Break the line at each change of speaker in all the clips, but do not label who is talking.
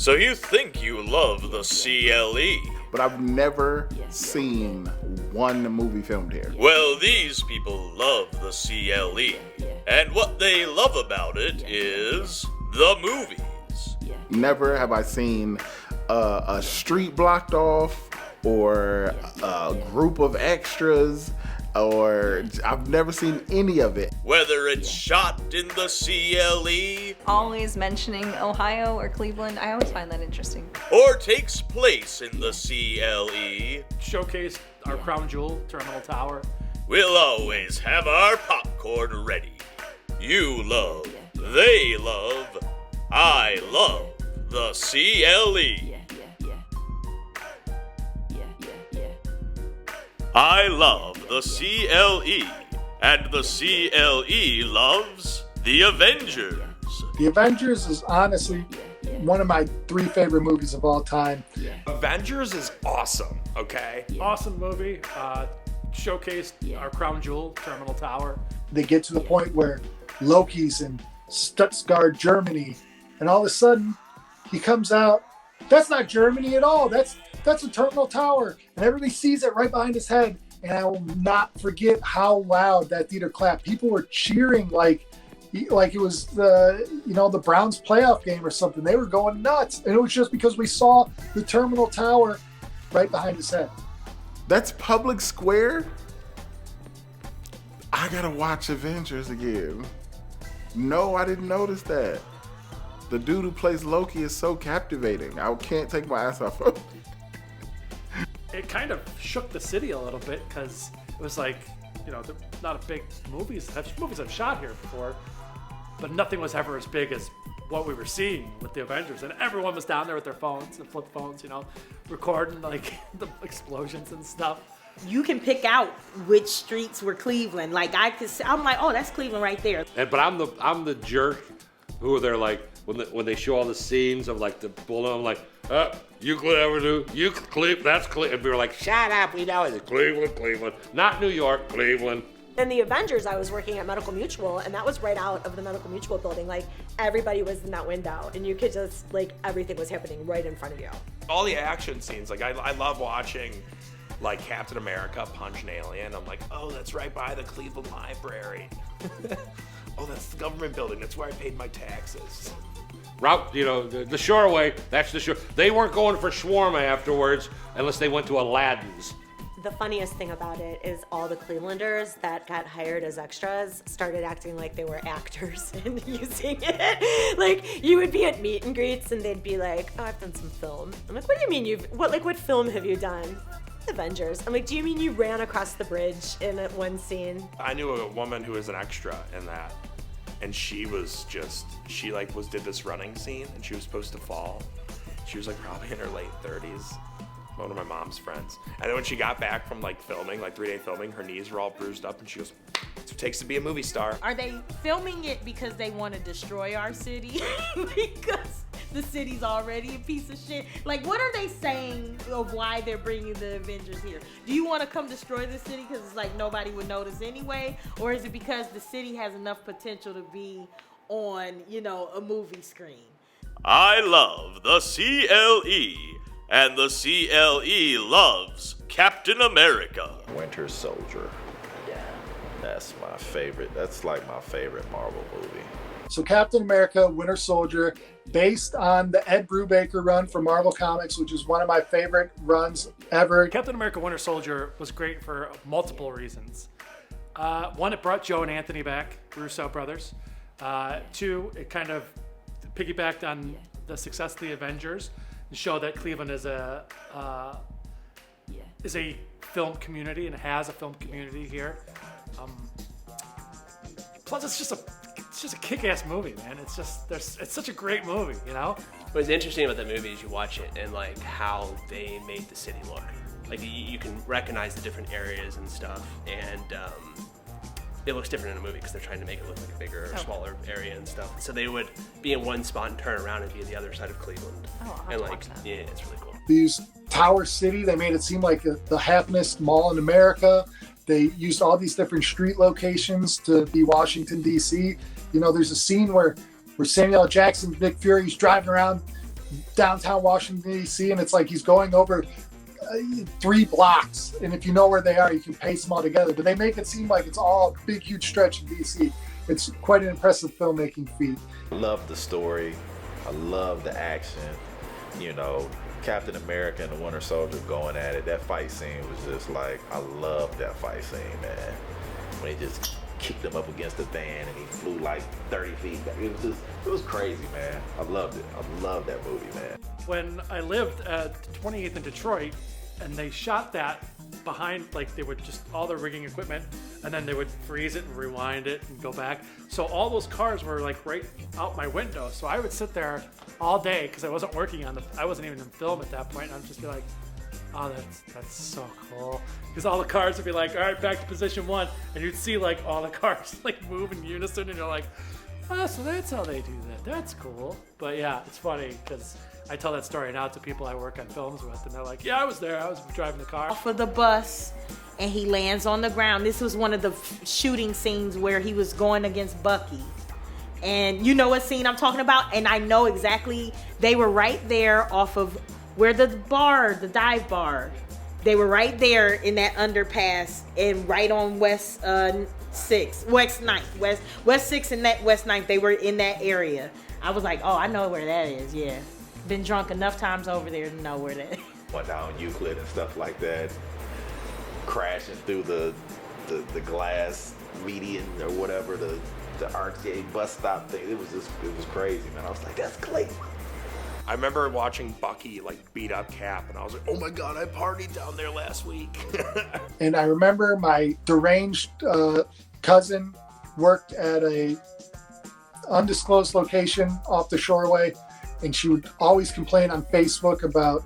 So you think you love the CLE?
But I've never seen one movie filmed here.
Well, these people love the CLE. And what they love about it is the movies.
Never have I seen a street blocked off or a group of extras, or I've never seen any of it.
Whether it's shot in the CLE
Always mentioning Ohio or Cleveland, I always find that interesting.
or takes place in the CLE,
Showcase our crown jewel, Terminal Tower.
we'll always have our popcorn ready. You love, they love, I love the CLE. I love the CLE, and the CLE loves the Avengers.
The Avengers is honestly one of my 3 favorite movies of all time.
Avengers is awesome, okay?
Awesome movie. Showcased our crown jewel, Terminal Tower.
They get to the point where Loki's in Stuttgart, Germany, and all of a sudden he comes out. That's not Germany at all. That's a Terminal Tower, and everybody sees it right behind his head. And I will not forget how loud that theater clapped. People were cheering like it was the Browns playoff game or something. They were going nuts, and it was just because we saw the Terminal Tower right behind his head.
That's public square? I gotta watch Avengers again. No, I didn't notice that. The dude who plays Loki is so captivating. I can't take my eyes off of him.
It kind of shook the city a little bit because it was like, not a big movies have shot here before, but nothing was ever as big as what we were seeing with the Avengers, and everyone was down there with their phones and flip phones, recording like the explosions and stuff.
You can pick out which streets were Cleveland. Like I'm like, oh, that's Cleveland right there.
But I'm the jerk who they're like when they show all the scenes of like the bullet. I'm like, Euclid Avenue, that's Cleveland. And we were like, shut up, we know it's Cleveland, not New York, Cleveland.
In the Avengers, I was working at Medical Mutual, and that was right out of the Medical Mutual building. Like, everybody was in that window, and you could just, everything was happening right in front of you.
All the action scenes, I love watching, Captain America punch an alien. I'm like, oh, that's right by the Cleveland Library. Oh, that's the government building. That's where I paid my taxes.
Route, the Shoreway, that's the shore. They weren't going for shawarma afterwards unless they went to Aladdin's.
The funniest thing about it is all the Clevelanders that got hired as extras started acting like they were actors and using it. Like, you would be at meet and greets and they'd be like, oh, I've done some film. I'm like, what do you mean what film have you done? Avengers. I'm like, do you mean you ran across the bridge in one scene?
I knew a woman who was an extra in that. And she did this running scene and she was supposed to fall. She was probably in her late 30s. One of my mom's friends. And then when she got back from filming, 3-day filming, her knees were all bruised up and she goes, that's what it takes to be a movie star.
Are they filming it because they want to destroy our city? Because the city's already a piece of shit? What are they saying of why they're bringing the Avengers here? Do you want to come destroy the city because it's nobody would notice anyway? Or is it because the city has enough potential to be on, a movie screen?
I love the CLE, and the CLE loves Captain America.
Winter Soldier. Yeah. That's my favorite. That's my favorite Marvel movie.
So Captain America, Winter Soldier, based on the Ed Brubaker run for Marvel Comics, which is one of my favorite runs ever.
Captain America Winter Soldier was great for multiple reasons. One, it brought Joe and Anthony back, Russo brothers. 2, it kind of piggybacked on the success of the Avengers and show that Cleveland is a film community and has a film community here. Plus, it's just a kick-ass movie, man. It's such a great movie,
What's interesting about the movie is you watch it and how they made the city look. You can recognize the different areas and stuff, and it looks different in a movie because they're trying to make it look like a bigger or smaller area and stuff. So they would be in one spot and turn around and be at the other side of Cleveland.
Oh,
and yeah, it's really cool.
They used Tower City. They made it seem like the happiest mall in America. They used all these different street locations to be Washington, D.C. There's a scene where Samuel L. Jackson, Nick Fury's driving around downtown Washington, D.C., and it's like he's going over 3 blocks. And if you know where they are, you can paste them all together. But they make it seem like it's all a big, huge stretch in D.C. It's quite an impressive filmmaking feat.
I love the story. I love the action. You know, Captain America and the Winter Soldier going at it. That fight scene was just like, I love that fight scene, man. When he just kicked him up against the van and he flew like 30 feet back. It was crazy, man. I loved it. I love that movie, man.
When I lived at 28th in Detroit, and they shot that behind, like they would just all the rigging equipment, and then they would freeze it and rewind it and go back. So all those cars were like right out my window. So I would sit there all day because I wasn't working on I wasn't even in film at that point. And I'd just be like, oh, that's so cool. Because all the cars would be like, all right, back to position 1, and you'd see like all the cars like move in unison, and you're like, oh, so that's how they do that. That's cool. But yeah, it's funny because I tell that story now to people I work on films with, and they're like, yeah, I was there. I was driving the car.
Off of the bus, and he lands on the ground. This was one of the shooting scenes where he was going against Bucky. And you know what scene I'm talking about? And I know exactly, they were right there off of where the dive bar. They were right there in that underpass and right on West 9th and that West 9th. They were in that area. I was like, oh, I know where that is. Yeah, been drunk enough times over there to know where that is.
Went down Euclid and stuff like that, crashing through the glass median or whatever, the arcade bus stop thing. It was crazy, man. I was like, that's Clayton.
I remember watching Bucky like beat up Cap, and I was like, oh my god, I partied down there last week.
And I remember my deranged cousin worked at a undisclosed location off the Shoreway, and she would always complain on Facebook about,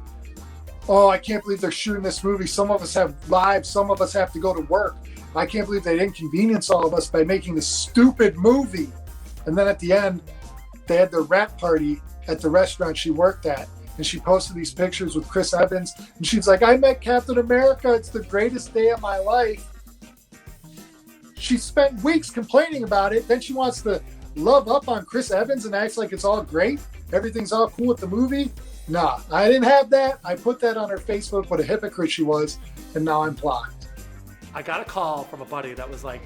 oh, I can't believe they're shooting this movie. Some of us have lives. Some of us have to go to work. I can't believe they inconvenience all of us by making this stupid movie. And then at the end, they had the wrap party at the restaurant she worked at, and she posted these pictures with Chris Evans, and she's like, I met Captain America. It's the greatest day of my life. She spent weeks complaining about it. Then she wants to love up on Chris Evans and acts like it's all great. Everything's all cool with the movie. Nah, I didn't have that. I put that on her Facebook, what a hypocrite she was, and now I'm blocked.
I got a call from a buddy that was like,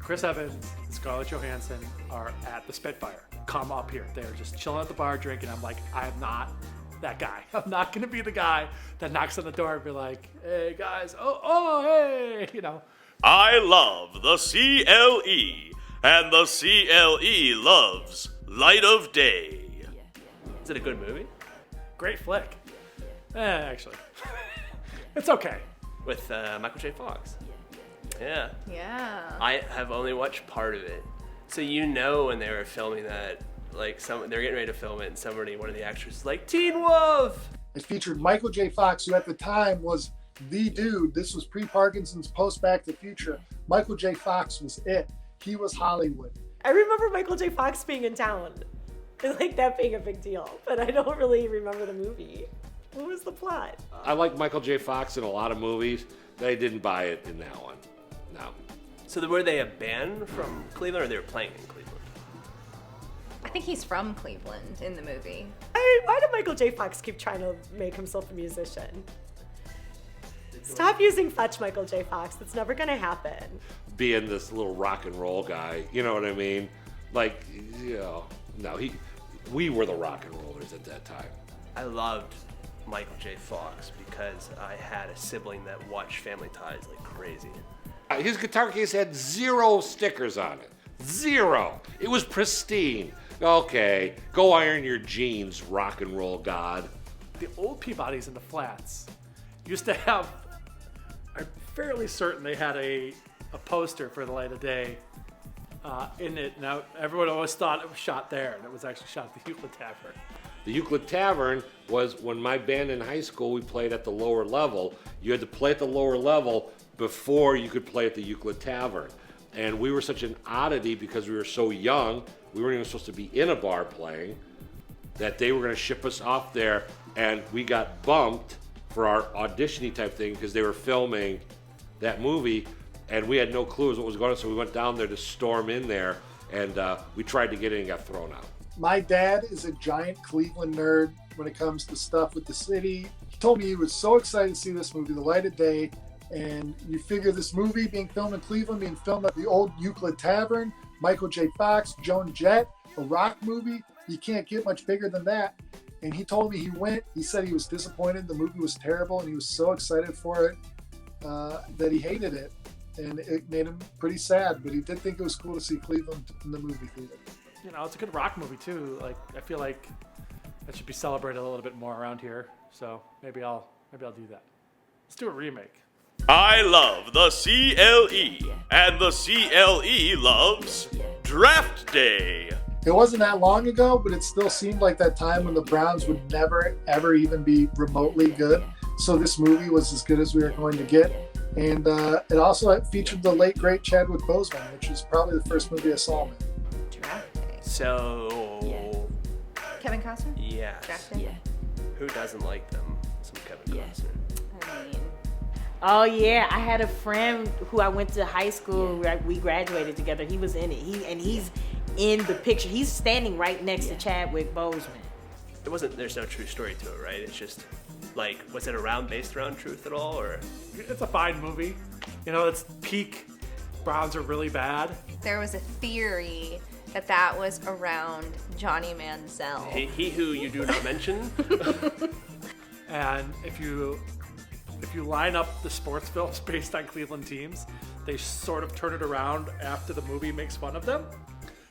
Chris Evans and Scarlett Johansson are at the Spitfire. Come up here. They're just chilling at the bar drinking. I'm like, I am not that guy. I'm not going to be the guy that knocks on the door and be like, hey, guys, oh, hey, you know.
I love the CLE, and the CLE loves Light of Day.
Is it a good movie?
Great flick. Actually. It's okay.
With Michael J. Fox. Yeah.
Yeah.
I have only watched part of it. So you know when they were filming that, like they're getting ready to film it, and one of the actors is like, Teen Wolf!
It featured Michael J. Fox, who at the time was the dude. This was pre-Parkinson's, post-Back to the Future. Michael J. Fox was it. He was Hollywood.
I remember Michael J. Fox being in town. And like that being a big deal, but I don't really remember the movie. What was the plot?
I like Michael J. Fox in a lot of movies. They didn't buy it in that one. No.
So were they a band from Cleveland, or they were playing in Cleveland?
I think he's from Cleveland in the movie.
Why did Michael J. Fox keep trying to make himself a musician? Stop using fetch Michael J. Fox. That's never gonna happen.
Being this little rock and roll guy, you know what I mean? Like, you know, no, we were the rock and rollers at that time.
I loved Michael J. Fox because I had a sibling that watched Family Ties like crazy.
His guitar case had 0 stickers on it. 0. It was pristine. Okay, go iron your jeans, rock and roll god.
The old Peabodys in the flats used to have, I'm fairly certain they had a poster for the Light of Day in it. Now, everyone always thought it was shot there, and it was actually shot at the Euclid Tavern.
The Euclid Tavern was when my band in high school, we played at the lower level. You had to play at the lower level before you could play at the Euclid Tavern. And we were such an oddity because we were so young, we weren't even supposed to be in a bar playing, that they were gonna ship us off there, and we got bumped for our auditioning type thing because they were filming that movie, and we had no clue what was going on, so we went down there to storm in there, and we tried to get in and got thrown out.
My dad is a giant Cleveland nerd, when it comes to stuff with the city. He told me he was so excited to see this movie, The Light of Day. And you figure this movie being filmed in Cleveland, being filmed at the old Euclid Tavern, Michael J. Fox, Joan Jett, a rock movie, you can't get much bigger than that. And he told me he went, he said he was disappointed, the movie was terrible, and he was so excited for it that he hated it. And it made him pretty sad, but he did think it was cool to see Cleveland in the movie theater.
You know, it's a good rock movie too. Like, I feel like that should be celebrated a little bit more around here. So maybe I'll do that. Let's do a remake.
I love the CLE, and the CLE loves Draft Day.
It wasn't that long ago, but it still seemed like that time when the Browns would never, ever even be remotely good. So this movie was as good as we were going to get. And it also featured the late, great Chadwick Boseman, which is probably the first movie I saw him in.
Draft Day.
So,
Kevin Costner?
yes.
Draft Day?
Who doesn't like them? Some Kevin Costner.
I mean,
Oh yeah, I had a friend who I went to high school. We graduated together. He was in it. He's in the picture. He's standing right next to Chadwick Boseman.
There's no true story to it, right? It's just, like, was it based around truth at all, or?
It's a fine movie. You know, it's peak Browns are really bad.
there was a theory that was around Johnny Manziel.
He who you do not mention.
And if you line up the sports films based on Cleveland teams, they sort of turn it around after the movie makes fun of them.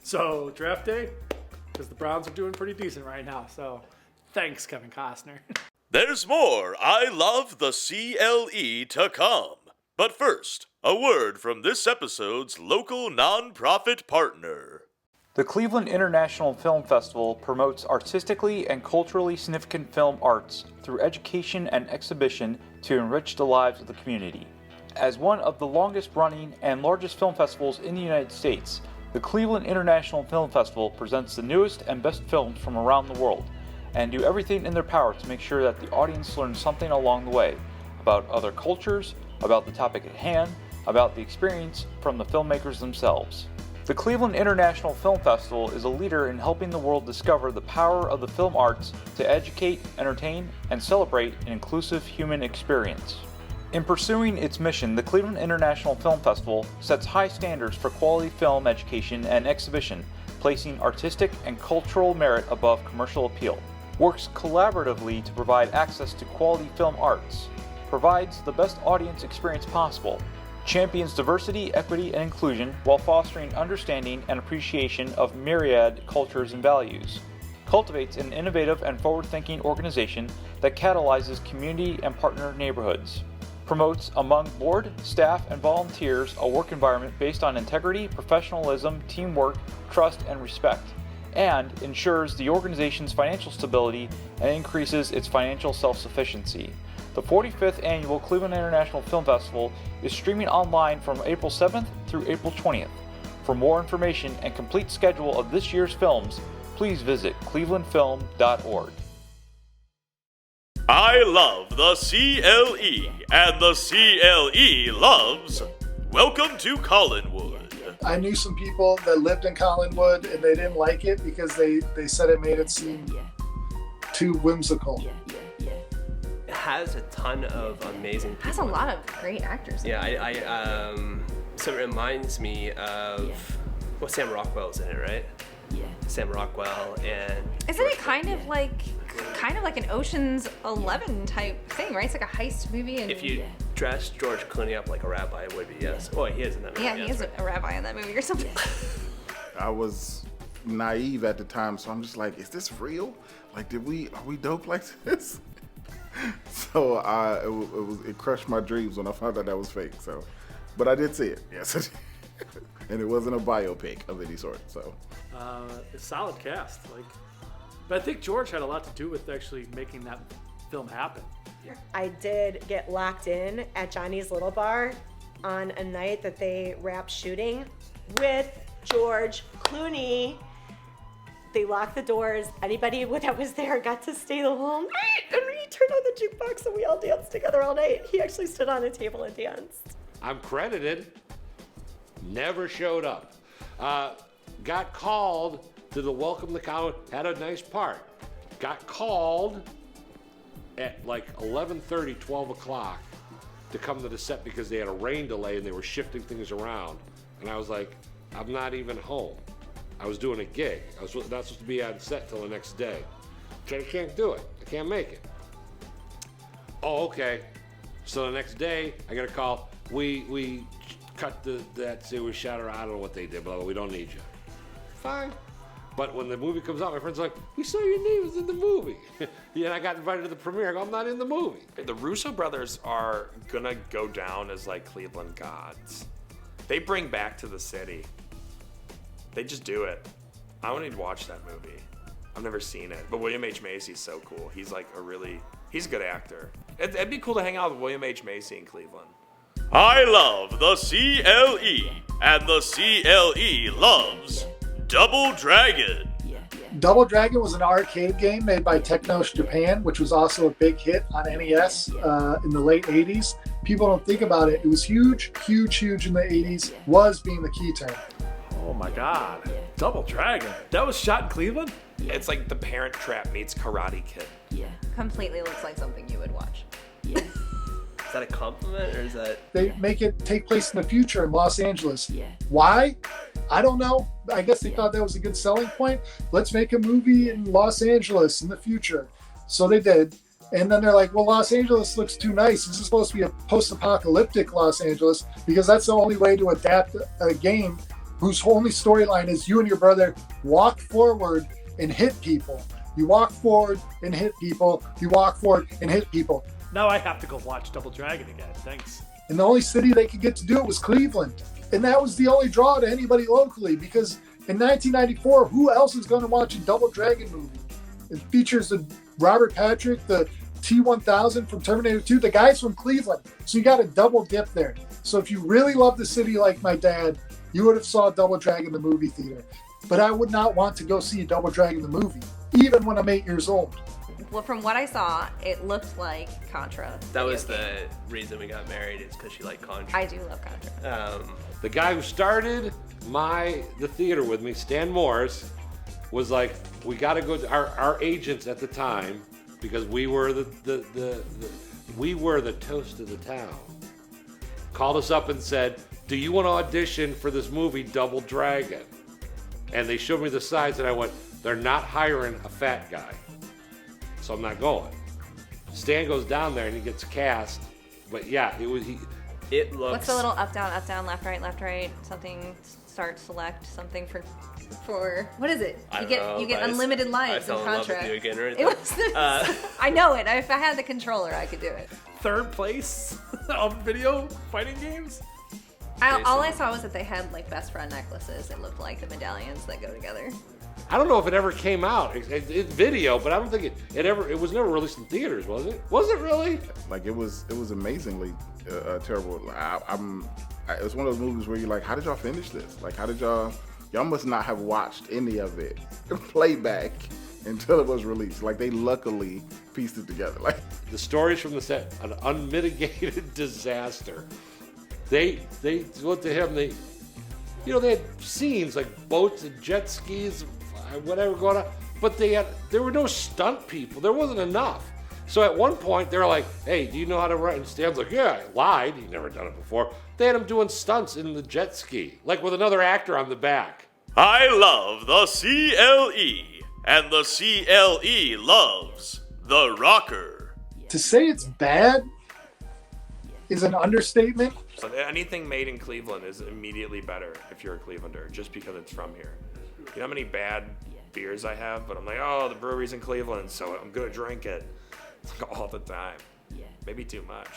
So Draft Day, because the Browns are doing pretty decent right now. So thanks, Kevin Costner.
There's more I Love the CLE to come. But first, a word from this episode's local nonprofit partner.
The Cleveland International Film Festival promotes artistically and culturally significant film arts through education and exhibition to enrich the lives of the community. As one of the longest running and largest film festivals in the United States, the Cleveland International Film Festival presents the newest and best films from around the world and do everything in their power to make sure that the audience learns something along the way about other cultures, about the topic at hand, about the experience from the filmmakers themselves. The Cleveland International Film Festival is a leader in helping the world discover the power of the film arts to educate, entertain, and celebrate an inclusive human experience. In pursuing its mission, the Cleveland International Film Festival sets high standards for quality film education and exhibition, placing artistic and cultural merit above commercial appeal. Works collaboratively to provide access to quality film arts, provides the best audience experience possible, champions diversity, equity, and inclusion while fostering understanding and appreciation of myriad cultures and values, cultivates an innovative and forward-thinking organization that catalyzes community and partner neighborhoods, promotes among board, staff, and volunteers a work environment based on integrity, professionalism, teamwork, trust, and respect, and ensures the organization's financial stability and increases its financial self-sufficiency. The 45th Annual Cleveland International Film Festival is streaming online from April 7th through April 20th. For more information and complete schedule of this year's films, please visit clevelandfilm.org.
I love the CLE, and the CLE loves Welcome to Collinwood.
I knew some people that lived in Collinwood and they didn't like it because they said it made it seem too whimsical.
It has a ton of amazing people.
It has a lot of great actors.
Yeah, so it reminds me of, Sam Rockwell's in it, right? Yeah. Sam Rockwell and...
Isn't it kind of like an Ocean's 11 type thing, right? It's like a heist movie. And
if you dress George Clooney up like a rabbi, it would be, yes. Oh, he is in that movie.
Yeah, he is a rabbi in that movie or something.
I was naive at the time, so I'm just like, is this real? Like, are we dope like this? So it crushed my dreams when I found out that was fake. So, but I did see it, yes, and it wasn't a biopic of any sort. So,
It's solid cast, but I think George had a lot to do with actually making that film happen.
I did get locked in at Johnny's Little Bar on a night that they wrapped shooting with George Clooney. They locked the doors. Anybody that was there got to stay the whole night. And we turned on the jukebox and we all danced together all night. He actually stood on a table and danced.
I'm credited. Never showed up. Got called to the Welcome to College. Had a nice part. got called at like 11:30, 12 o'clock to come to the set because they had a rain delay and they were shifting things around. And I was like, I'm not even home. I was doing a gig. I was not supposed to be on set till the next day. I can't do it. I can't make it. Oh, okay. So the next day, I get a call. We cut that scene. We shot her. I don't know what they did, but we don't need you. Fine. But when the movie comes out, my friend's like, we saw your name was in the movie. Yeah, and I got invited to the premiere. I go, I'm not in the movie.
The Russo brothers are gonna go down as like Cleveland gods. They bring back to the city. They just do it. I want to watch that movie. I've never seen it, but William H. Macy's so cool. He's like he's a good actor. It'd be cool to hang out with William H. Macy in Cleveland.
I love the CLE, and the CLE loves Double Dragon.
Double Dragon was an arcade game made by Technos Japan, which was also a big hit on NES in the late 80s. People don't think about it. It was huge in the 80s, was being the key term.
Oh my God. Double Dragon. That was shot in Cleveland?
It's like The Parent Trap meets Karate Kid.
Completely looks like something you would watch.
Is that a compliment or is that?
They make it take place in the future in Los Angeles. Why? I don't know. I guess they thought that was a good selling point. Let's make a movie in Los Angeles in the future. So they did. And then they're like, well, Los Angeles looks too nice. This is supposed to be a post-apocalyptic Los Angeles because that's the only way to adapt a game whose only storyline is you and your brother walk forward and hit people. You walk forward and hit people. You walk forward and hit people.
Now I have to go watch Double Dragon again. Thanks.
And the only city they could get to do it was Cleveland. And that was the only draw to anybody locally because in 1994, who else is going to watch a Double Dragon movie? It features the Robert Patrick, the T-1000 from Terminator 2, the guys from Cleveland. So you got a double dip there. So if you really love the city like my dad, you would have saw Double Dragon the movie theater. But I would not want to go see Double Dragon the movie, even when I'm 8 years old.
Well, from what I saw, it looked like Contra.
That was the reason we got married, is because she liked Contra.
I do love Contra.
The guy who started the theater with me, Stan Morris, was like, we got to go to our agents at the time, because we were we were the toast of the town, called us up and said, do you want to audition for this movie Double Dragon? And they showed me the sides and I went, they're not hiring a fat guy, so I'm not going. Stan goes down there and he gets cast, but yeah,
it looks.
What's the little up, down, left, right, something, start, select, something for what is it? You get unlimited lives in Contra.
I fell in love with you again, right?
It was I know it. If I had the controller, I could do it.
Third place of video fighting games?
All I saw was that they had like best friend necklaces. It looked like the medallions that go together.
I don't know if it ever came out. It's video, but I don't think it was never released in theaters, was it? Was it really?
Like it was amazingly terrible. It was one of those movies where you're like, how did y'all finish this? Like, how did y'all must not have watched any of it playback until it was released. Like they luckily pieced it together. Like
the stories from the set, an unmitigated disaster. They went to him. They had scenes like boats and jet skis, whatever going on, but there were no stunt people. There wasn't enough. So at one point they're like, "Hey, do you know how to write?" And Stan's like, "Yeah, I lied. He'd never done it before." They had him doing stunts in the jet ski, like with another actor on the back.
I love the CLE, and the CLE loves the rocker.
To say it's bad is an understatement.
Anything made in Cleveland is immediately better if you're a Clevelander, just because it's from here. You know how many bad beers I have, but I'm like, oh, the brewery's in Cleveland, so I'm gonna drink it. It's like all the time. Maybe too much.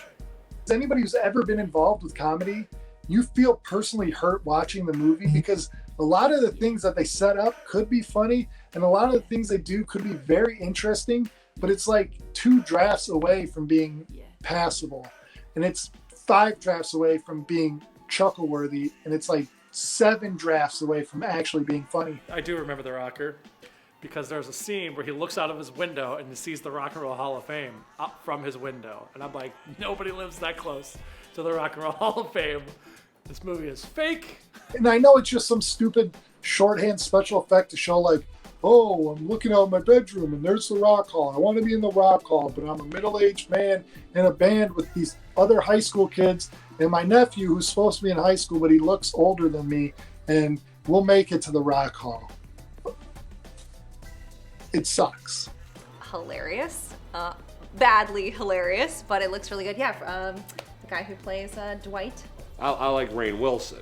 As anybody who's ever been involved with comedy, you feel personally hurt watching the movie because a lot of the things that they set up could be funny and a lot of the things they do could be very interesting, but it's like 2 drafts away from being passable. And it's 5 drafts away from being chuckle worthy, and it's like 7 drafts away from actually being funny.
I do remember The Rocker because there's a scene where he looks out of his window and he sees the Rock and Roll Hall of Fame up from his window. And I'm like, nobody lives that close to the Rock and Roll Hall of Fame. This movie is fake.
And I know it's just some stupid shorthand special effect to show like, oh, I'm looking out my bedroom and there's the rock hall. I want to be in the rock hall, but I'm a middle-aged man in a band with these other high school kids and my nephew who's supposed to be in high school, but he looks older than me, and we'll make it to the rock hall. It sucks.
Hilarious. Badly hilarious, but it looks really good. Yeah, the guy who plays Dwight.
I like Rainn Wilson.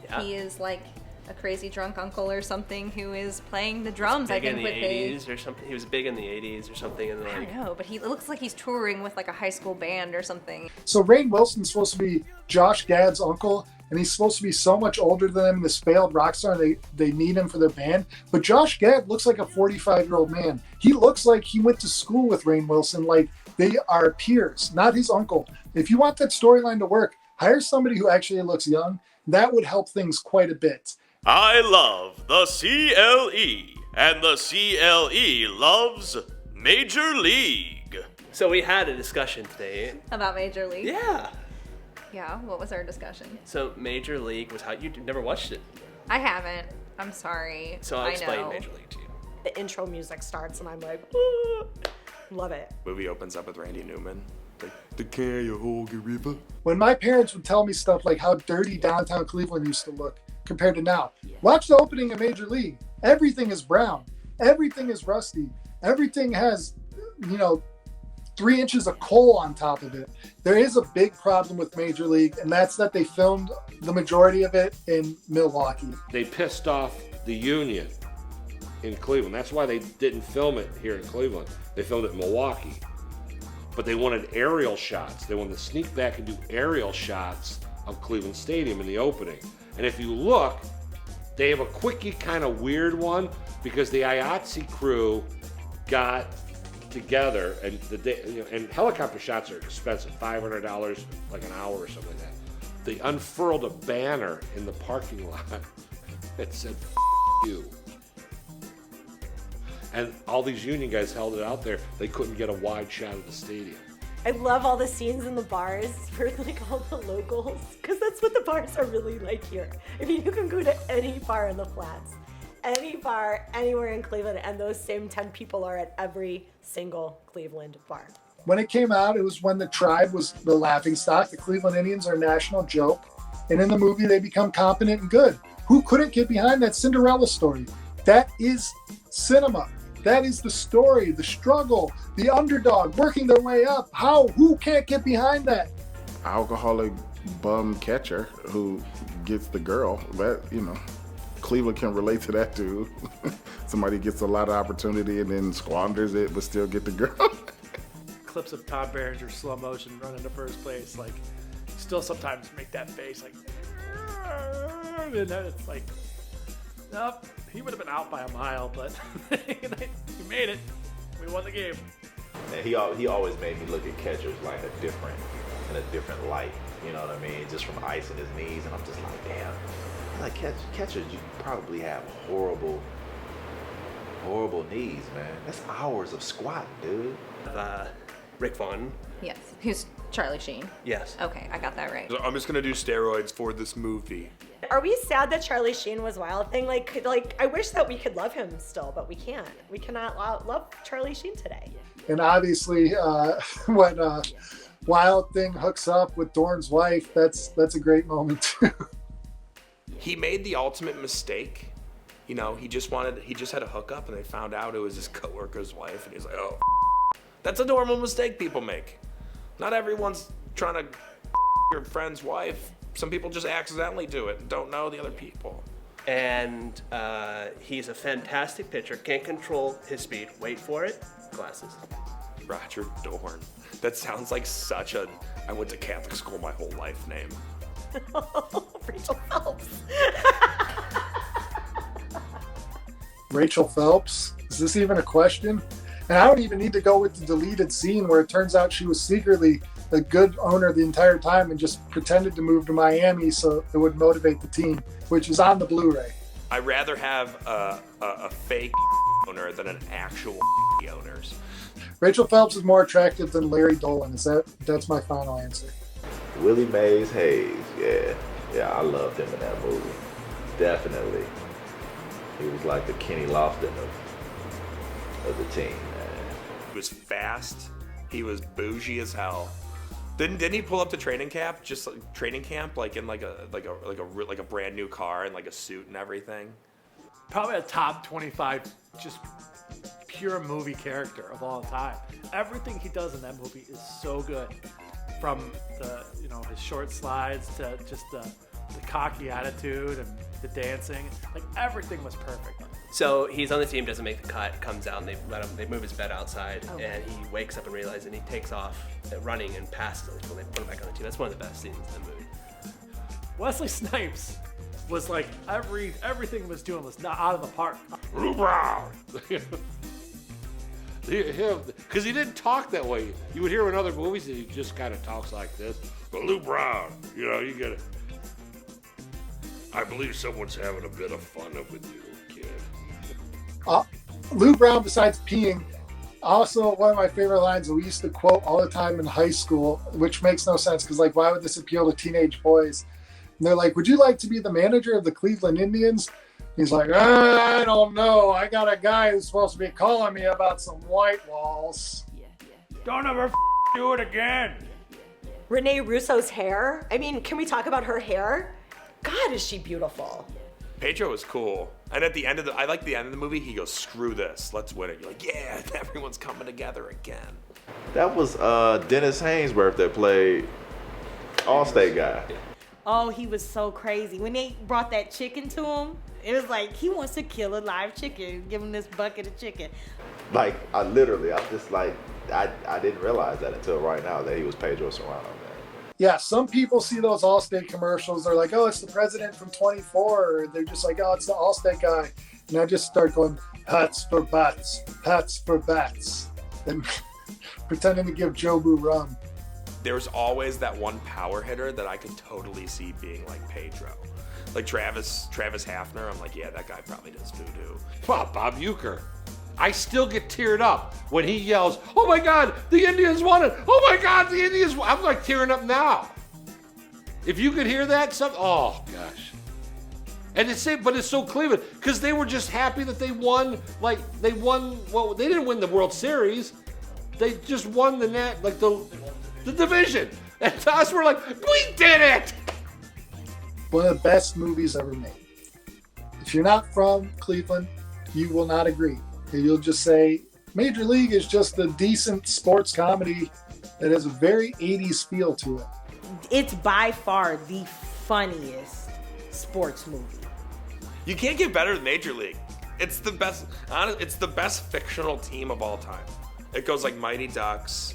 Yeah.
He is like a crazy drunk uncle or something who is playing the drums. I think
in the
with
80s or something. He was big in the 80s or something. And
I don't know, but he looks like he's touring with like a high school band or something.
So Rainn Wilson's supposed to be Josh Gad's uncle, and he's supposed to be so much older than them, this failed rock star, they need him for their band. But Josh Gad looks like a 45-year-old man. He looks like he went to school with Rainn Wilson, like they are peers, not his uncle. If you want that storyline to work, hire somebody who actually looks young. That would help things quite a bit.
I love the CLE, and the CLE loves Major League.
So we had a discussion today.
About Major League?
Yeah.
Yeah, what was our discussion?
So Major League was how you never watched it.
I haven't. I'm sorry.
So I'll explain Major League to you.
The intro music starts and I'm like, love it.
Movie opens up with Randy Newman. Like, the Cuyahoga River.
When my parents would tell me stuff like how dirty downtown Cleveland used to look compared to now, watch the opening of Major League. Everything is brown. Everything is rusty. Everything has, 3 inches of coal on top of it. There is a big problem with Major League, and that's that they filmed the majority of it in Milwaukee.
They pissed off the union in Cleveland. That's why they didn't film it here in Cleveland. They filmed it in Milwaukee. But they wanted aerial shots. They wanted to sneak back and do aerial shots of Cleveland Stadium in the opening. And if you look, they have a quickie kind of weird one because the IATSE crew got together, and and helicopter shots are expensive, $500 like an hour or something like that. They unfurled a banner in the parking lot that said "F you," and all these union guys held it out there. They couldn't get a wide shot of the stadium.
I love all the scenes in the bars for like all the locals, because that's what the bars are really like here. I mean, you can go to any bar in the flats, any bar anywhere in Cleveland, and those same 10 people are at every single Cleveland bar.
When it came out, it was when the Tribe was the laughingstock. The Cleveland Indians are a national joke. And in the movie, they become competent and good. Who couldn't get behind that Cinderella story? That is cinema. That is the story, the struggle, the underdog working their way up. Who can't get behind that?
Alcoholic bum catcher who gets the girl. That, Cleveland can relate to that too. Somebody gets a lot of opportunity and then squanders it, but still get the girl.
Clips of Tom Berenger slow motion running to first place, like, still sometimes make that face, like, and then it's like, nope, he would have been out by a mile, but he made it. We won the game.
And he always made me look at catchers like in a different light. You know what I mean? Just from icing his knees, and I'm just like, damn. Like catchers, you probably have horrible knees, man. That's hours of squatting, dude.
Rick Vaughn.
Yes. Who's Charlie Sheen?
Yes.
Okay, I got that right.
So I'm just gonna do steroids for this movie.
Are we sad that Charlie Sheen was Wild Thing? Like I wish that we could love him still, but we can't. We cannot love Charlie Sheen today.
And obviously, when Wild Thing hooks up with Dorn's wife, that's a great moment too.
He made the ultimate mistake. He just had a hookup, and they found out it was his coworker's wife, and he's like, oh, that's a normal mistake people make. Not everyone's trying to your friend's wife. Some people just accidentally do it and don't know the other people.
And he's a fantastic pitcher. Can't control his speed. Wait for it. Glasses.
Roger Dorn. That sounds like such a I went to Catholic school my whole life name.
Rachel Phelps.
Rachel Phelps? Is this even a question? And I don't even need to go with the deleted scene where it turns out she was secretly a good owner the entire time and just pretended to move to Miami so it would motivate the team, which is on the Blu-ray.
I'd rather have a fake owner than an actual owners.
Rachel Phelps is more attractive than Larry Dolan. That's my final answer.
Willie Mays Hayes, yeah, I loved him in that movie, definitely. He was like the Kenny Lofton of the team, man.
He was fast. He was bougie as hell. Didn't he pull up to training camp like in like a brand new car and like a suit and everything?
Probably a top 25 just pure movie character of all time. Everything he does in that movie is so good. From the his short slides to just the cocky attitude and the dancing. Like everything was perfect.
So he's on the team, doesn't make the cut, comes out, and they move his bed outside, and he wakes up and realizes, and he takes off running and passes him when they put him back on the team. That's one of the best scenes in the movie.
Wesley Snipes was like everything was doing was not out of the park.
Because he didn't talk that way. You would hear in other movies that he just kind of talks like this. But Lou Brown, you get it. I believe someone's having a bit of fun with you, kid.
Lou Brown, besides peeing, also one of my favorite lines that we used to quote all the time in high school, which makes no sense because, like, why would this appeal to teenage boys? And they're like, would you like to be the manager of the Cleveland Indians? He's like, I don't know. I got a guy who's supposed to be calling me about some white walls.
Don't ever do it again.
Renee Russo's hair. I mean, can we talk about her hair? God, is she beautiful.
Pedro was cool. And at the end I like the end of the movie, he goes, screw this, let's win it. You're like, yeah, everyone's coming together again.
That was Dennis Hainsworth that played Allstate guy.
Oh, he was so crazy. When they brought that chicken to him, it was like he wants to kill a live chicken. Give him this bucket of chicken.
Like, I didn't realize that until right now that he was Pedro Serrano, man.
Yeah, some people see those Allstate commercials. They're like, oh, it's the president from 24. Or they're just like, oh, it's the Allstate guy. And I just start going, hats for bats, and pretending to give Jobu rum.
There's always that one power hitter that I could totally see being like Pedro. Like Travis Hafner, I'm like, yeah, that guy probably does voodoo.
Wow, Bob Uecker. I still get teared up when he yells, oh my God, the Indians won it. Oh my God, the Indians won. I'm like tearing up now. If you could hear that, oh gosh. And it's so Cleveland, because they were just happy that they won, well, they didn't win the World Series. They just won the division. And to us, we're like, we did it.
One of the best movies ever made. If you're not from Cleveland, you will not agree. You'll just say Major League is just a decent sports comedy that has a very 80s feel to it.
It's by far the funniest sports movie.
You can't get better than Major League. It's the best. It's the best fictional team of all time. It goes like Mighty Ducks,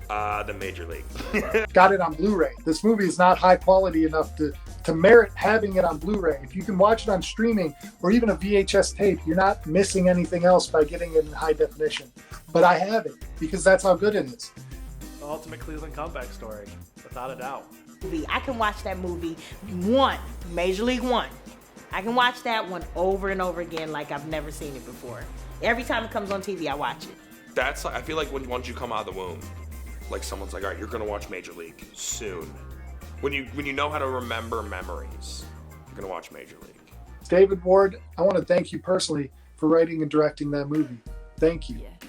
the Major League.
Got it on Blu-ray. This movie is not high quality enough to merit having it on Blu-ray. If you can watch it on streaming or even a VHS tape, you're not missing anything else by getting it in high definition. But I have it because that's how good it is.
The ultimate Cleveland comeback story, without a doubt.
I can watch that movie Major League One. I can watch that one over and over again like I've never seen it before. Every time it comes on TV, I watch it.
I feel like once you come out of the womb, like someone's like, all right, you're gonna watch Major League soon. When you know how to remember memories, you're gonna watch Major League.
David Ward, I want to thank you personally for writing and directing that movie. Thank you.
Yeah.